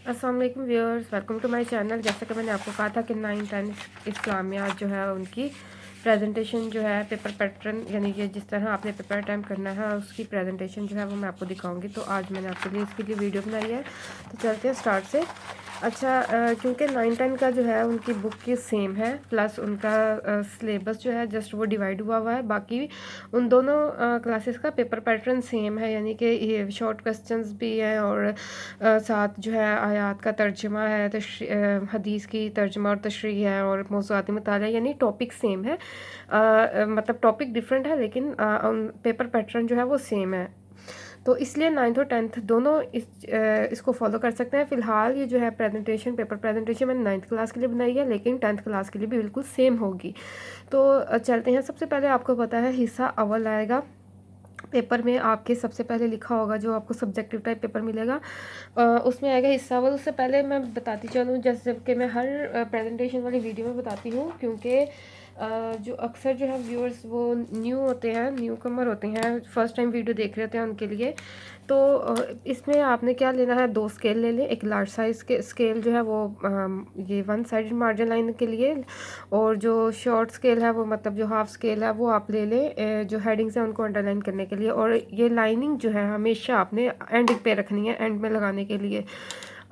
अस्सलाम वालेकुम viewers, welcome to my channel. जैसा कि मैंने आपको कहा था कि 9-10 इस्लामियात जो है उनकी प्रेजेंटेशन जो है पेपर पैटर्न, यानी कि जिस तरह आपने पेपर अटैम्प्ट करना है उसकी प्रेजेंटेशन जो है वो मैं आपको दिखाऊंगी। तो आज मैंने आपके लिए इसके लिए वीडियो बनाई है। तो चलते हैं स्टार्ट से। अच्छा, क्योंकि 9-10 का जो है उनकी बुक की सेम है, प्लस उनका सिलेबस जो है जस्ट वो डिवाइड हुआ हुआ है। बाकी उन दोनों क्लासेस का पेपर पैटर्न सेम है, यानी कि ये शॉर्ट क्वेश्चंस भी हैं और साथ जो है आयात का तर्जमा है, हदीस की तर्जमा और तशरीह है और मौज़ूआती मुताला, यानी टॉपिक सेम है। मतलब टॉपिक डिफरेंट है लेकिन पेपर पैटर्न जो है वो सेम है। तो इसलिए 9th और 10th दोनों इसको फॉलो कर सकते हैं। फ़िलहाल ये जो है प्रेजेंटेशन, पेपर प्रेजेंटेशन मैंने 9th क्लास के लिए बनाई है, लेकिन 10th क्लास के लिए भी बिल्कुल सेम होगी। तो चलते हैं। सबसे पहले आपको पता है हिस्सा अव्वल आएगा पेपर में। आपके सबसे पहले लिखा होगा जो आपको सब्जेक्टिव टाइप पेपर मिलेगा, उसमें आएगा हिस्सा अव्वल। उससे पहले मैं बताती चलूँ, जैसे कि मैं हर प्रेजेंटेशन वाली वीडियो में बताती हूँ, क्योंकि जो अक्सर जो है व्यूअर्स वो न्यू होते हैं, न्यू कमर होते हैं, फर्स्ट टाइम वीडियो देख रहे होते हैं, उनके लिए। तो इसमें आपने क्या लेना है, 2 स्केल ले लें। एक लार्ज साइज़ के स्केल जो है वो ये 1 साइडेड मार्जिन लाइन के लिए, और जो शॉर्ट स्केल है वो मतलब जो हाफ स्केल है वो आप ले लें जो हेडिंग्स हैं उनको अंडरलाइन करने के लिए। और ये लाइनिंग जो है हमेशा आपने एंड पे रखनी है, एंड में लगाने के लिए।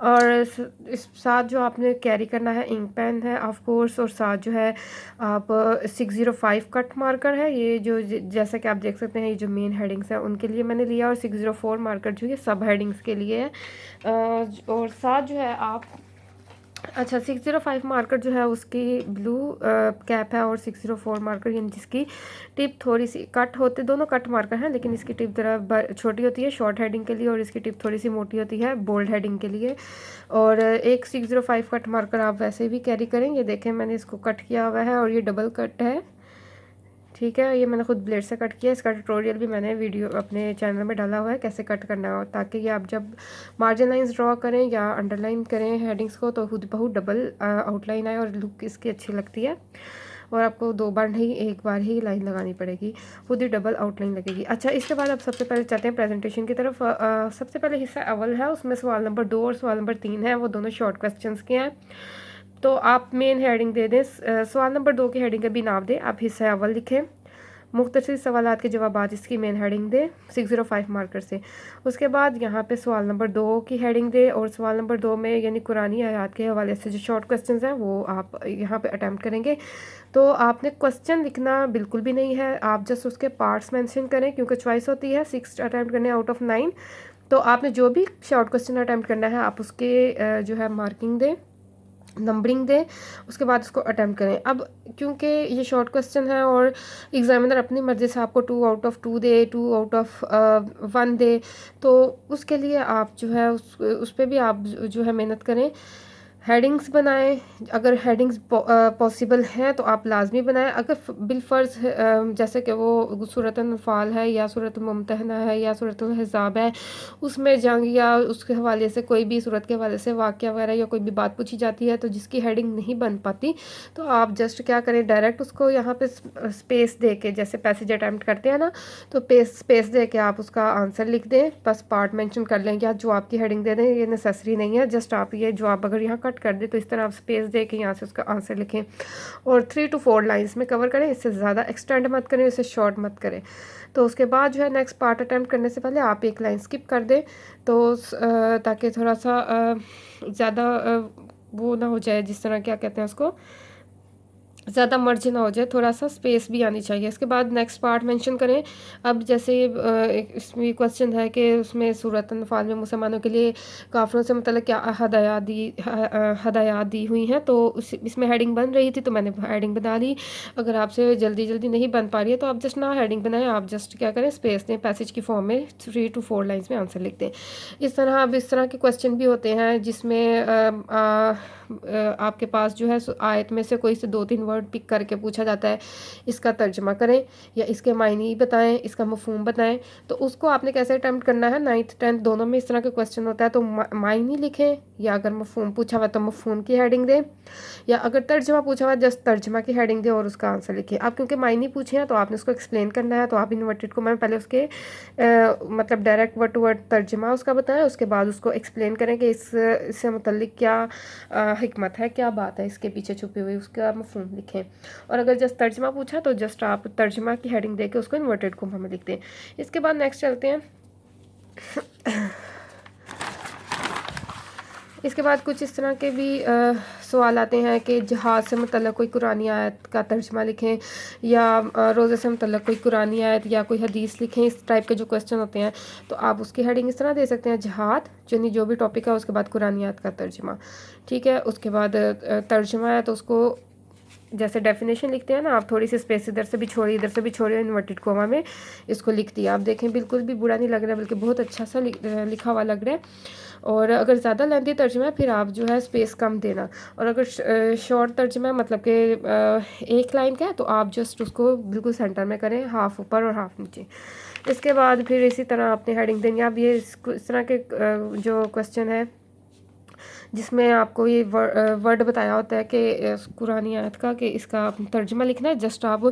और इस साथ जो आपने कैरी करना है इंक पेन है ऑफ कोर्स, और साथ जो है आप 605 कट मार्कर है। ये जो जैसा कि आप देख सकते हैं, ये जो मेन हेडिंग्स हैं उनके लिए मैंने लिया, और 604 मार्कर जो ये सब हेडिंग्स के लिए है। और साथ जो है आप, अच्छा, 605 मार्कर जो है उसकी ब्लू कैप है, और 604 मार्कर यानी जिसकी टिप थोड़ी सी कट होते, दोनों कट मार्कर हैं लेकिन इसकी टिप ज़रा छोटी होती है शॉर्ट हेडिंग के लिए, और इसकी टिप थोड़ी सी मोटी होती है बोल्ड हेडिंग के लिए। और एक 605 कट मार्कर आप वैसे भी कैरी करें। ये देखें मैंने इसको कट किया हुआ है और ये डबल कट है, ठीक है। ये मैंने खुद ब्लेड से कट किया। इसका ट्यूटोरियल भी मैंने वीडियो अपने चैनल में डाला हुआ है कैसे कट करना हो, ताकि ये आप जब मार्जिन लाइंस ड्रॉ करें या अंडरलाइन करें हेडिंग्स को तो खुद बहुत डबल आउटलाइन आए और लुक इसकी अच्छी लगती है। और आपको 2 बार नहीं, 1 बार ही लाइन लगानी पड़ेगी, खुद ही डबल आउटलाइन लगेगी। अच्छा, इसके बाद आप सबसे पहले चलते हैं प्रेजेंटेशन की तरफ। सबसे पहले हिस्सा अव्वल है, उसमें सवाल नंबर 2 और सवाल नंबर 3 है, वो दोनों शॉर्ट क्वेश्चन के हैं। तो आप मेन हेडिंग दे दें, सवाल नंबर 2 की हेडिंग का भी नाम दें, आप हिस्सा अव्वल लिखें। मुख्तसर सवालात के जवाबात इसकी मेन हेडिंग दे 605 मार्कर से। उसके बाद यहाँ पे सवाल नंबर 2 की हेडिंग दे, और सवाल नंबर 2 में यानी कुरानी आयात के हवाले से जो शॉर्ट क्वेश्चंस हैं वो आप यहाँ पे अटैम्प्ट करेंगे। तो आपने क्वेश्चन लिखना बिल्कुल भी नहीं है, आप जस्ट उसके पार्ट्स मेंशन करें, क्योंकि चॉइस होती है 6 अटैम्प्ट करने आउट ऑफ 9। तो आपने जो भी शॉर्ट क्वेश्चन अटैम्प्ट करना है आप उसके जो है मार्किंग दें, नंबरिंग दें, उसके बाद उसको अटैम्प्ट करें। अब क्योंकि ये शॉर्ट क्वेश्चन है और एग्जामिनर अपनी मर्ज़ी से आपको 2 out of 2 they, 2 out of 1 दे, तो उसके लिए आप जो है उस पर भी आप जो है मेहनत करें। हेडिंग्स बनाएं, अगर हेडिंग्स पॉसिबल हैं तो आप लाजमी बनाएं। अगर बिलफर्ज जैसे कि वो सूरत अनफाल है या सूरत मुमतहना है या सूरत हिसाब है, उसमें जंग या उसके हवाले से कोई भी सूरत के हवाले से वाक़या वगैरह या कोई भी बात पूछी जाती है तो जिसकी हेडिंग नहीं बन पाती, तो आप जस्ट क्या करें, डायरेक्ट उसको यहाँ पे स्पेस दे के, जैसे पैसेज अटैम्प्ट करते हैं ना, तो स्पेस दे के आप उसका आंसर लिख दें, बस पार्ट मेंशन कर लें या जो आपकी हेडिंग दे दें। ये नेसेसरी नहीं है, जस्ट आप ये जवाब अगर यहाँ कट कर दें तो इस तरह आप स्पेस दे के यहाँ से उसका आंसर लिखें, और 3 to 4 लाइन्स में कवर करें, इससे ज़्यादा एक्सटेंड मत करें, इससे शॉर्ट मत करें। तो उसके बाद जो है नेक्स्ट पार्ट अटैम्प्ट करने से पहले आप एक लाइन स्किप कर दें, तो ताकि थोड़ा सा ज़्यादा वो ना हो जाए, जिस तरह क्या कहते हैं उसको, ज़्यादा मर्ज ना हो जाए, थोड़ा सा स्पेस भी आनी चाहिए। इसके बाद नेक्स्ट पार्ट मेंशन करें। अब जैसे इसमें क्वेश्चन है कि उसमें सूरत अनफाल में मुसलमानों के लिए काफिरों से मतलब क्या हदायत दी हुई हैं, तो इसमें हेडिंग बन रही थी तो मैंने हेडिंग बना ली। अगर आपसे जल्दी जल्दी नहीं बन पा रही है तो आप जस्ट ना हेडिंग बनाएं, आप जस्ट क्या करें, स्पेस दें, पैसेज की फॉर्म में 3 to 4 लाइन्स में आंसर लिख दें। इस तरह अब इस तरह के क्वेश्चन भी होते हैं जिसमें आपके पास जो है आयत में से कोई से 2-3 वर्ड पिक करके पूछा जाता है, इसका तर्जमा करें या इसके मायने बताएं, इसका मफहूम बताएं। तो उसको आपने कैसे अटेम्प्ट करना है, 9th 10th दोनों में इस तरह के क्वेश्चन होता है, तो मायने लिखें या अगर मफ़हूम पूछा हुआ तो मफ़हूम की हेडिंग दें, या अगर तर्जमा पूछा हुआ जस्ट तर्जमा की हेडिंग दें और उसका आंसर लिखिए। आप क्योंकि मायने पूछे हैं तो आपने उसको एक्सप्लेन करना है, तो आप इन्वर्टेड को मैं पहले उसके मतलब डायरेक्ट वर्ड टू वर्ड तर्जमा उसका बताएं, उसके बाद उसको एक्सप्लेन करें कि इससे मुतल्लिक क्या हिकमत है, क्या बात है इसके पीछे छुपी हुई, उसका मफ़हूम लिखें। और अगर जस्ट तर्जमा पूछा तो जस्ट आप तर्जमा की हेडिंग दे के उसको इन्वर्टेड कोमा में लिख दें। इसके बाद नेक्स्ट चलते हैं। इसके बाद कुछ इस तरह के भी सवाल आते हैं कि जहाज़ से मतलब कोई कुरानी आयत का तर्जमा लिखें, या रोज़े से मतलब कोई कुरानी आयत या कोई हदीस लिखें। इस टाइप के जो क्वेश्चन होते हैं तो आप उसकी हेडिंग इस तरह दे सकते हैं, जहाद यानी जो भी टॉपिक है उसके बाद कुरानी आयत का तर्जमा, ठीक है। उसके बाद तर्जमा है तो उसको जैसे डेफिनेशन लिखते हैं ना आप, थोड़ी सी स्पेस इधर से भी छोड़िए इधर से भी छोड़िए, इन्वर्टेड कोमा में इसको लिख दिया। आप देखें बिल्कुल भी बुरा नहीं लग रहा है, बल्कि बहुत अच्छा सा लिखा हुआ लग रहा है। और अगर ज़्यादा लेंथी तर्जमा है फिर आप जो है स्पेस कम देना, और अगर शॉर्ट तर्जमा है मतलब कि एक लाइन का है तो आप जस्ट उसको बिल्कुल सेंटर में करें, हाफ ऊपर और हाफ नीचे। इसके बाद फिर इसी तरह आपने हेडिंग देनी। अब ये इस तरह के जो क्वेश्चन है जिसमें आपको ये वर्ड बताया होता है कि कुरानी आयत का कि इसका तर्जुमा लिखना है, जस्ट आप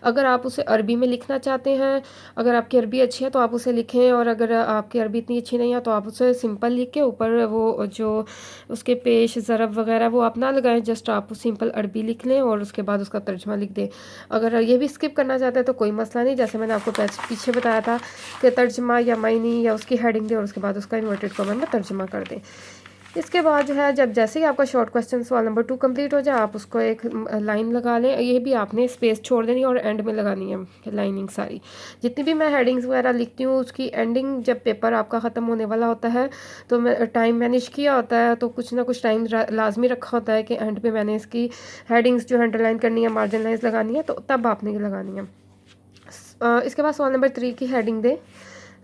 अगर आप उसे अरबी में लिखना चाहते हैं, अगर आपकी अरबी अच्छी है तो आप उसे लिखें, और अगर आपकी अरबी इतनी अच्छी नहीं है तो आप उसे सिंपल लिख के ऊपर वो जो उसके पेश ज़रब वगैरह वो आप ना लगाएं, जस्ट आप सिंपल अरबी लिख लें और उसके बाद उसका तर्जुमा लिख दें। अगर ये भी स्किप करना चाहते हैं तो कोई मसला नहीं, जैसे मैंने आपको पीछे बताया था कि तर्जुमा या मायनी या उसकी हेडिंग दें और उसके बाद उसका इन्वर्टेड कॉमा में तर्जुमा कर दें। इसके बाद जो है जब जैसे ही आपका शॉर्ट क्वेश्चन सवाल नंबर 2 कंप्लीट हो जाए आप उसको एक लाइन लगा लें। ये भी आपने स्पेस छोड़ देनी और एंड में लगानी है लाइनिंग सारी। जितनी भी मैं हेडिंग्स वगैरह लिखती हूँ उसकी एंडिंग जब पेपर आपका ख़त्म होने वाला होता है तो मैं टाइम मैनेज किया होता है, तो कुछ ना कुछ टाइम लाजमी रखा होता है कि एंड पे मैंने इसकी हेडिंग्स जो अंडरलाइन करनी है, मार्जिन लाइन्स लगानी है, तो तब आपने ये लगानी है। इसके बाद सवाल नंबर 3 की हेडिंग दें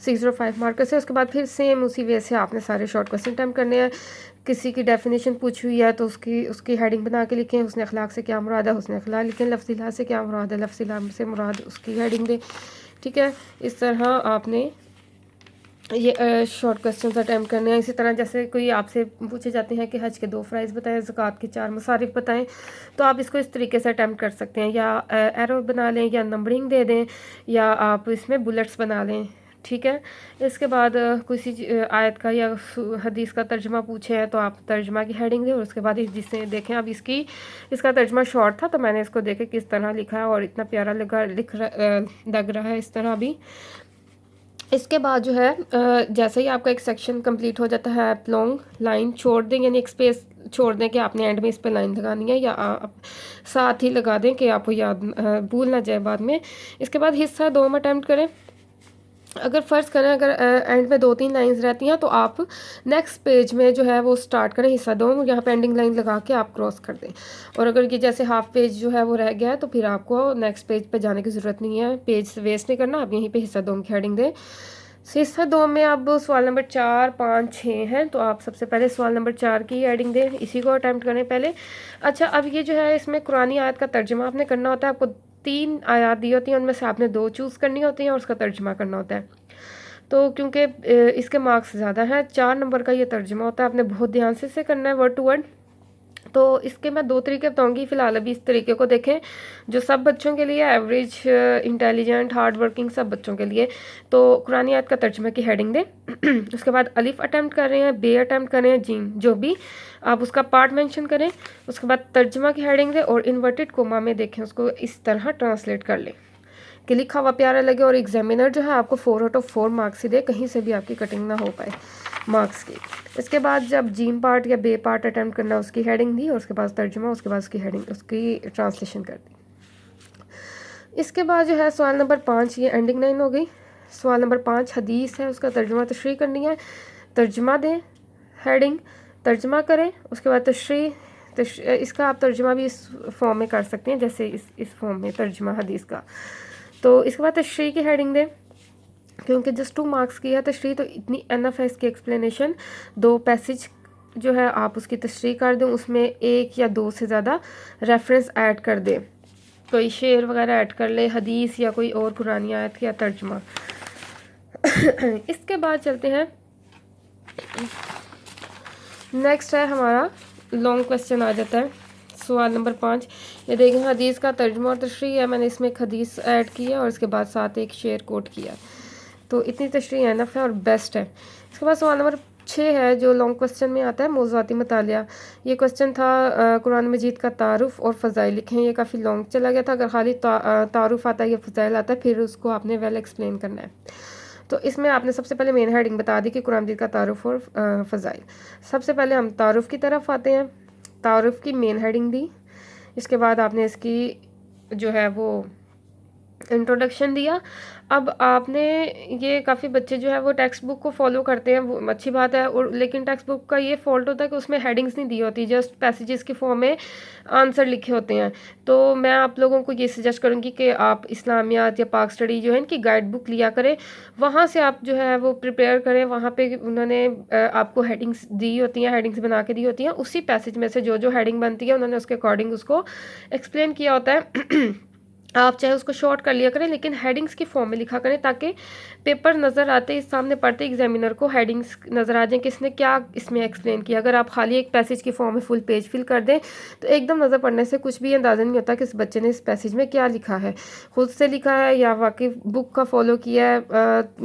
605 मार्कर से। उसके बाद फिर सेम उसी वे से आपने सारे शॉर्ट क्वेश्चन अटैम्प्ट करने हैं। किसी की डेफिनेशन पूछी हुई है तो उसकी हेडिंग बना के लिखें, हुस्न अखलाक से क्या मुराद है, हुस्न अखलाक लिखें, लफ्ज़ लिहाज से क्या मुराद है, लफ्ज़ लिहाज से मुराद उसकी हेडिंग दें, ठीक है। इस तरह आपने ये शॉर्ट क्वेश्चन अटैम्प्ट करने हैं। इसी तरह जैसे कोई आपसे पूछे जाते हैं कि हज के 2 फ़राइज़ बताएं, ज़कात के 4 मसारिफ बताएं, तो आप इसको इस तरीके से अटैम्प्ट कर सकते हैं, या एरो बना लें या नंबरिंग दे दें, या आप इसमें बुलेट्स बना लें, ठीक है। इसके बाद किसी आयत का या हदीस का तर्जमा पूछे हैं तो आप तर्जमा की हेडिंग दें, और उसके बाद जिससे देखें अब इसका तर्जमा शॉर्ट था तो मैंने इसको देखे किस तरह लिखा है और इतना प्यारा लग रहा है इस तरह भी। इसके बाद जो है जैसे ही आपका एक सेक्शन कंप्लीट हो जाता है आप लॉन्ग लाइन छोड़ दें, यानी एक स्पेस छोड़ दें कि आपने एंड में इस पर लाइन लगानी है, या आप साथ ही लगा दें कि आपको याद भूल ना जाए बाद में। इसके बाद हिस्सा 2 में अटैम्प्ट करें। अगर फ़र्ज़ करें अगर एंड में 2-3 लाइंस रहती हैं तो आप नेक्स्ट पेज में जो है वो स्टार्ट करें हिस्सा 2, यहाँ पे एंडिंग लाइन लगा के आप क्रॉस कर दें। और अगर ये जैसे हाफ पेज जो है वो रह गया है तो फिर आपको नेक्स्ट पेज पे जाने की ज़रूरत नहीं है, पेज वेस्ट नहीं करना, आप यहीं पे हिस्सा 2 की हेडिंग दें। हिस्सा 2 में अब सवाल नंबर 4, 5, 6 हैं, तो आप सबसे पहले सवाल नंबर 4 की हेडिंग दें, इसी को अटैम्प्ट करें पहले। अच्छा, अब ये जो है इसमें कुरानी आयत का तर्जुमा आपने करना होता है। आपको 3 आयत दी होती हैं, उनमें से आपने 2 चूज़ करनी होती हैं और उसका तर्जुमा करना होता है। तो क्योंकि इसके मार्क्स ज़्यादा हैं, 4 नंबर का ये तर्जुमा होता है, आपने बहुत ध्यान से इसे करना है वर्ड टू वर्ड। तो इसके मैं 2 तरीके बताऊंगी, फ़िलहाल अभी इस तरीके को देखें जो सब बच्चों के लिए, एवरेज, इंटेलिजेंट, हार्ड वर्किंग सब बच्चों के लिए। तो कुरानी आयत का तर्जुमा की हेडिंग दें। उसके बाद अलिफ अटैम्प्ट कर रहे हैं, बे अटैम्प्ट कर रहे हैं, जीम, जो भी आप उसका पार्ट मेंशन करें। उसके बाद तर्जुमा की हेडिंग दें और इन्वर्टेड कोमा में देखें उसको इस तरह ट्रांसलेट कर लें कि लिखा हुआ प्यारा लगे, और एग्जामिनर जो है आपको 4 आउट ऑफ 4 मार्क्स ही दे, कहीं से भी आपकी कटिंग ना हो पाए मार्क्स की। इसके बाद जब जीम पार्ट या बे पार्ट अटैम्प्ट करना उसकी हेडिंग दी, और उसके बाद तर्जुमा, उसके बाद उसकी हेडिंग उसकी ट्रांसलेशन कर दी। इसके बाद जो है सवाल नंबर 5 ये एंडिंग लाइन हो गई। सवाल नंबर 5 हदीस है, उसका तर्जुमा तशरीह करनी है, तर्जुमा दें, हेडिंग, तर्जुमा करें, उसके बाद तशरीह इसका आप तर्जुमा भी इस फॉर्म में कर सकते हैं जैसे इस फॉर्म में तर्जुमा हदीस का। तो इसके बाद तशरीह की हेडिंग दें, क्योंकि जस्ट 2 मार्क्स की है तशरीह तो इतनी एनफ है इसकी एक्सप्लेनेशन। 2 पैसेज जो है आप उसकी तशरीह कर दें, उसमें 1 या 2 से ज़्यादा रेफरेंस ऐड कर दें, कोई शेर वगैरह ऐड कर ले, हदीस या कोई और कुरानी आयत या तर्जुमा। इसके बाद चलते हैं नेक्स्ट है हमारा लॉन्ग क्वेश्चन आ जाता है, सवाल नंबर 5। ये देखें, हदीस का तर्जुमा और तशरीह है। मैंने इसमें एक हदीस ऐड की है और इसके बाद साथ एक शेर कोट किया, तो इतनी तशरीह एनफ है और बेस्ट है। इसके बाद सवाल नंबर 6 है जो लॉन्ग क्वेश्चन में आता है, मौज़ूआती मुतालिया। ये क्वेश्चन था कुरान मजीद का तारुफ और फ़ज़ाइल लिखें। ये काफ़ी लॉन्ग चला गया था। अगर खाली तारुफ आता है या फ़ज़ाइल आता है, फिर उसको आपने वेल एक्सप्लेन करना है। तो इसमें आपने सबसे पहले मेन हेडिंग बता दी कि कुरान मजीद का तारुफ और फ़ज़ाइल। सबसे पहले हम तारुफ की तरफ आते हैं। तारुफ की मेन हेडिंग दी, इसके बाद आपने इसकी जो है वो इंट्रोडक्शन दिया। अब आपने ये काफ़ी बच्चे जो है वो टेक्स्ट बुक को फॉलो करते हैं, वो अच्छी बात है, और लेकिन टेक्स्ट बुक का ये फॉल्ट होता है कि उसमें हेडिंग्स नहीं दी होती, जस्ट पैसेजेस की फॉर्म में आंसर लिखे होते हैं। तो मैं आप लोगों को ये सजेस्ट करूँगी कि आप इस्लामियात या पाक स्टडी जो है इनकी गाइड बुक लिया करें, वहाँ से आप जो है वो प्रिपेयर करें। वहाँ पे उन्होंने आपको हेडिंग्स दी होती हैं, हेडिंग्स बना के दी होती हैं। उसी पैसेज में से जो जो हेडिंग बनती है उन्होंने उसके अकॉर्डिंग उसको एक्सप्लेन किया होता है। आप चाहे उसको शॉर्ट कर लिया करें, लेकिन हेडिंग्स की फॉर्म में लिखा करें, ताकि पेपर नज़र आते ही सामने पढ़ते एग्जामिनर को हेडिंग्स नज़र आ जाए किसने क्या इसमें एक्सप्लेन किया। अगर आप खाली एक पैसेज की फॉर्म में फुल पेज फिल कर दें तो एकदम नज़र पढ़ने से कुछ भी अंदाज़ा नहीं होता कि इस बच्चे ने इस पैसेज में क्या लिखा है, खुद से लिखा है या वाकई बुक का फॉलो किया है।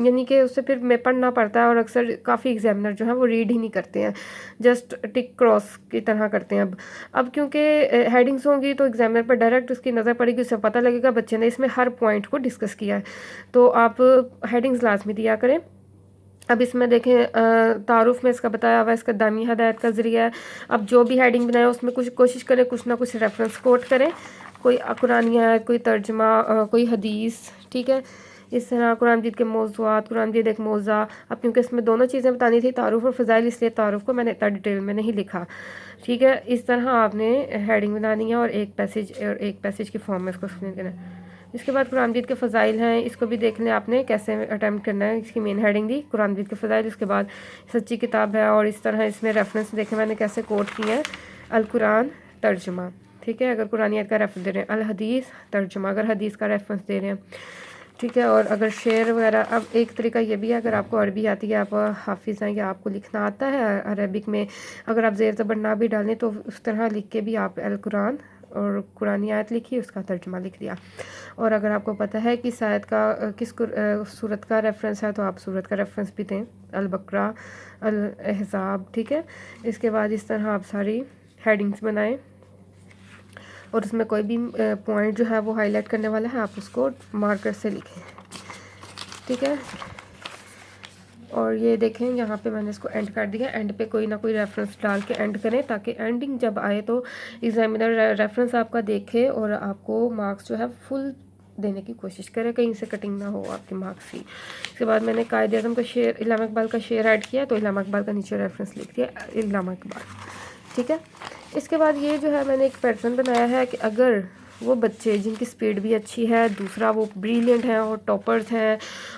यानी कि उससे फिर में पढ़ना पड़ता है, और अक्सर काफ़ी एग्जामिनर जो है वो रीड ही नहीं करते हैं, जस्ट टिक क्रॉस की तरह करते हैं। अब क्योंकि हेडिंग्स होंगी तो एग्जामिनर पर डायरेक्ट उसकी नज़र पड़ेगी, उससे पता लगेगा बच्चे ने इसमें हर पॉइंट को डिस्कस किया है। तो आप हेडिंग्स लाजमी दिया करें। अब इसमें देखें तारुफ में इसका बताया हुआ इसका दामी हदायत का ज़रिया है। अब जो भी हेडिंग बनाए उसमें कुछ कोशिश करें कुछ ना कुछ रेफरेंस कोट करें, कोई कुरानी आयत, कोई तर्जमा, कोई हदीस, ठीक है। इस तरह कुरान मजीद के मौज़ूआत, कुरान मजीद एक मौज़ा। अब क्योंकि इसमें दोनों चीज़ें बतानी थी, तारुफ और फ़ज़ाइल, इसलिए तारुफ को मैंने इतना डिटेल में नहीं लिखा, ठीक है। इस तरह आपने हेडिंग बनानी है और एक पैसेज की फॉर्म में इसको एक्सप्लेन करना है। इसके बाद कुरान मजीद के फ़ज़ाइल हैं, इसको भी देख लें आपने कैसे अटैम्प्ट करना है। इसकी मेन हेडिंग दी कुरान मजीद के फ़ज़ाइल, इसके बाद सच्ची किताब है, और इस तरह इसमें रेफरेंस देखें मैंने कैसे कोट किए हैं। अल कुरान तर्जुमा, ठीक है, अगर कुरानियत का रेफरेंस दे रहे हैं। अल हदीस तर्जुमा, अगर हदीस का रेफरेंस दे रहे हैं, ठीक है। और अगर शेर वगैरह, अब एक तरीका ये भी है, अगर आपको अरबी आती है, आप हाफिज़ हैं या आपको लिखना आता है अरबिक में, अगर आप ज़ेर ज़बर ना भी डालें तो उस तरह लिख के भी आप अल कुरान और कुरानी आयत लिखी, उसका तर्जुमा लिख दिया। और अगर आपको पता है कि शायद का किस सूरत का रेफरेंस है तो आप सूरत का रेफरेंस भी दें, अल बकरा, अल अहज़ाब, ठीक है। इसके बाद इस तरह आप सारी हेडिंग्स बनाएं और उसमें कोई भी पॉइंट जो है वो हाईलाइट करने वाला है, आप उसको मार्कर से लिखें, ठीक है। और ये देखें यहाँ पे मैंने इसको एंड कर दिया। एंड पे कोई ना कोई रेफरेंस डाल के एंड करें, ताकि एंडिंग जब आए तो एग्जामिनर रेफरेंस आपका देखे और आपको मार्क्स जो है फुल देने की कोशिश करें, कहीं से कटिंग ना हो आपके मार्क्स की। इसके बाद मैंने कायदे आज़म का शेर, इल्लामा इकबाल का शेर ऐड किया, तो इल्लामा इकबाल का नीचे रेफरेंस लिख दिया, इल्लामा इकबाल, ठीक है। इसके बाद ये जो है मैंने एक पैटर्न बनाया है कि अगर वो बच्चे जिनकी स्पीड भी अच्छी है, दूसरा वो ब्रिलियंट हैं और टॉपर्स हैं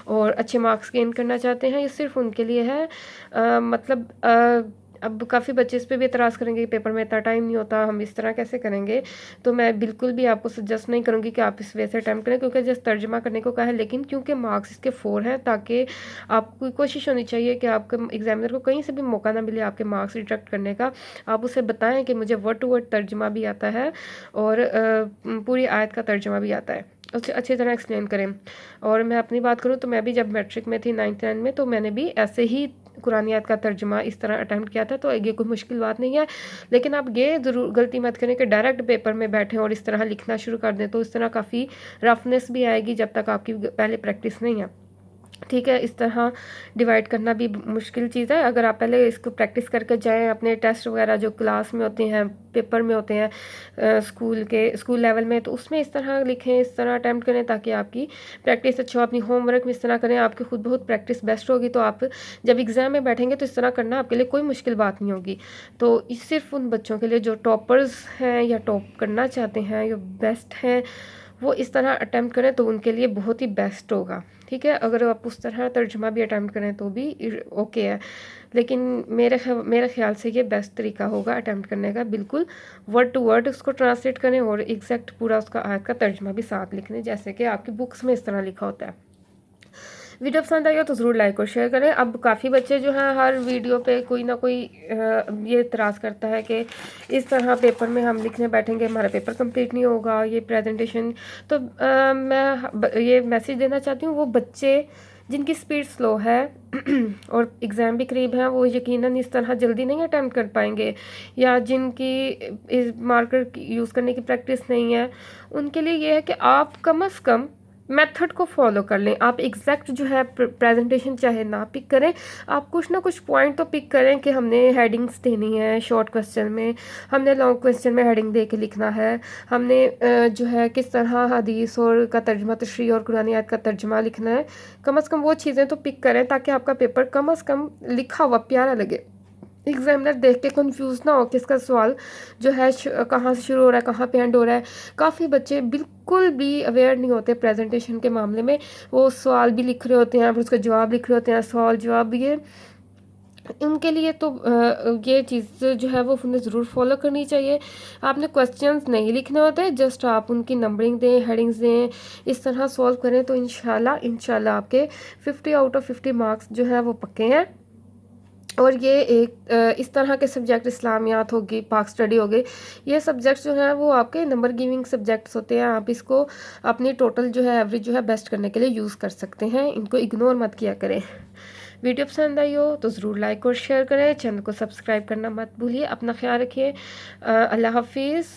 और अच्छे मार्क्स गेन करना चाहते हैं, ये सिर्फ उनके लिए है। मतलब अब काफ़ी बच्चे इस पे भी एतराज़ करेंगे कि पेपर में इतना टाइम नहीं होता, हम इस तरह कैसे करेंगे। तो मैं बिल्कुल भी आपको सजेस्ट नहीं करूँगी कि आप इस वे से अटैम्प्ट करें, क्योंकि जस्ट तर्जमा करने को कहा है, लेकिन क्योंकि मार्क्स इसके 4 हैं, ताकि आपको कोशिश होनी चाहिए कि आपके एग्जामिनर को कहीं से भी मौका ना मिले आपके मार्क्स रिजेक्ट करने का। आप उसे बताएं कि मुझे वर्ड टू वर्ड तर्जमा भी आता है और पूरी आयत का तर्जमा भी आता है, उसे अच्छी तरह एक्सप्लेन करें। और मैं अपनी बात करूँ तो मैं भी जब मैट्रिक में थी 9th-10th में, तो मैंने भी ऐसे ही कुरानी आयत का तर्जुमा इस तरह अटैम्प्ट किया था। तो ये कोई मुश्किल बात नहीं है, लेकिन आप ये ज़रूर गलती मत करें कि डायरेक्ट पेपर में बैठें और इस तरह लिखना शुरू कर दें, तो इस तरह काफ़ी रफनेस भी आएगी जब तक आपकी पहले प्रैक्टिस नहीं है, ठीक है। इस तरह डिवाइड करना भी मुश्किल चीज़ है। अगर आप पहले इसको प्रैक्टिस करके जाएं, अपने टेस्ट वगैरह जो क्लास में होते हैं, पेपर में होते हैं, स्कूल लेवल में, तो उसमें इस तरह लिखें, इस तरह अटैम्प्ट करें, ताकि आपकी प्रैक्टिस अच्छा हो। अपनी होमवर्क में इस तरह करें, आपकी खुद बहुत प्रैक्टिस बेस्ट होगी, तो आप जब एग्ज़ाम में बैठेंगे तो इस तरह करना आपके लिए कोई मुश्किल बात नहीं होगी। तो सिर्फ उन बच्चों के लिए जो टॉपर्स हैं या टॉप करना चाहते हैं या बेस्ट हैं, वो इस तरह अटैम्प्ट करें तो उनके लिए बहुत ही बेस्ट होगा, ठीक है। अगर आप उस तरह तर्जुमा भी अटैम्प्ट करें तो भी ओके है, लेकिन मेरे ख्याल से ये बेस्ट तरीका होगा अटैम्प्ट करने का। बिल्कुल वर्ड टू वर्ड उसको ट्रांसलेट करें और एग्जैक्ट पूरा उसका आयत का तर्जुमा भी साथ लिख लें, जैसे कि आपकी बुक्स में इस तरह लिखा होता है। वीडियो पसंद आई हो तो ज़रूर लाइक और शेयर करें। अब काफ़ी बच्चे जो हैं हर वीडियो पे कोई ना कोई ये इतराज़ करता है कि इस तरह पेपर में हम लिखने बैठेंगे हमारा पेपर कंप्लीट नहीं होगा, ये प्रेजेंटेशन। तो मैं ये मैसेज देना चाहती हूँ, वो बच्चे जिनकी स्पीड स्लो है और एग्ज़ाम भी करीब है, वो यकीनन इस तरह जल्दी नहीं अटैम्प्ट कर पाएंगे, या जिनकी इस मार्कर यूज़ करने की प्रैक्टिस नहीं है, उनके लिए ये है कि आप कम से कम मेथड को फॉलो कर लें। आप एग्जैक्ट जो है प्रेजेंटेशन चाहे ना पिक करें, आप कुछ ना कुछ पॉइंट तो पिक करें कि हमने हेडिंग्स देनी है शॉर्ट क्वेश्चन में, हमने लॉन्ग क्वेश्चन में हेडिंग दे के लिखना है, हमने जो है किस तरह हदीस और का तर्जमा तशरीह और कुरानी आयत का तर्जमा लिखना है। कम से कम वो चीज़ें तो पिक करें ताकि आपका पेपर कम से कम लिखा हुआ प्यारा लगे, एग्जामिनर देख के कंफ्यूज ना हो कि इसका सवाल जो है कहाँ से शुरू हो रहा है, कहाँ पे एंड हो रहा है। काफ़ी बच्चे बिल्कुल भी अवेयर नहीं होते प्रेजेंटेशन के मामले में, वो सवाल भी लिख रहे होते हैं फिर उसका जवाब लिख रहे होते हैं, सवाल जवाब भी। ये उनके लिए तो ये चीज़ जो है वो उन्हें ज़रूर फॉलो करनी चाहिए। आपने क्वेश्चंस नहीं लिखने होते, जस्ट आप उनकी नंबरिंग दें, हेडिंग्स दें, इस तरह सॉल्व करें तो इंशाल्लाह आपके 50 आउट ऑफ 50 मार्क्स जो है वो पक्के हैं। और ये एक इस तरह के सब्जेक्ट इस्लामियात होगी, पाक स्टडी हो गई, ये सब्जेक्ट्स जो हैं वो आपके नंबर गिविंग सब्जेक्ट्स होते हैं। आप इसको अपनी टोटल जो है एवरेज जो है बेस्ट करने के लिए यूज़ कर सकते हैं, इनको इग्नोर मत किया करें। वीडियो पसंद आई हो तो ज़रूर लाइक और शेयर करें, चैनल को सब्सक्राइब करना मत भूलिए। अपना ख्याल रखिए। अल्लाह हाफिज़।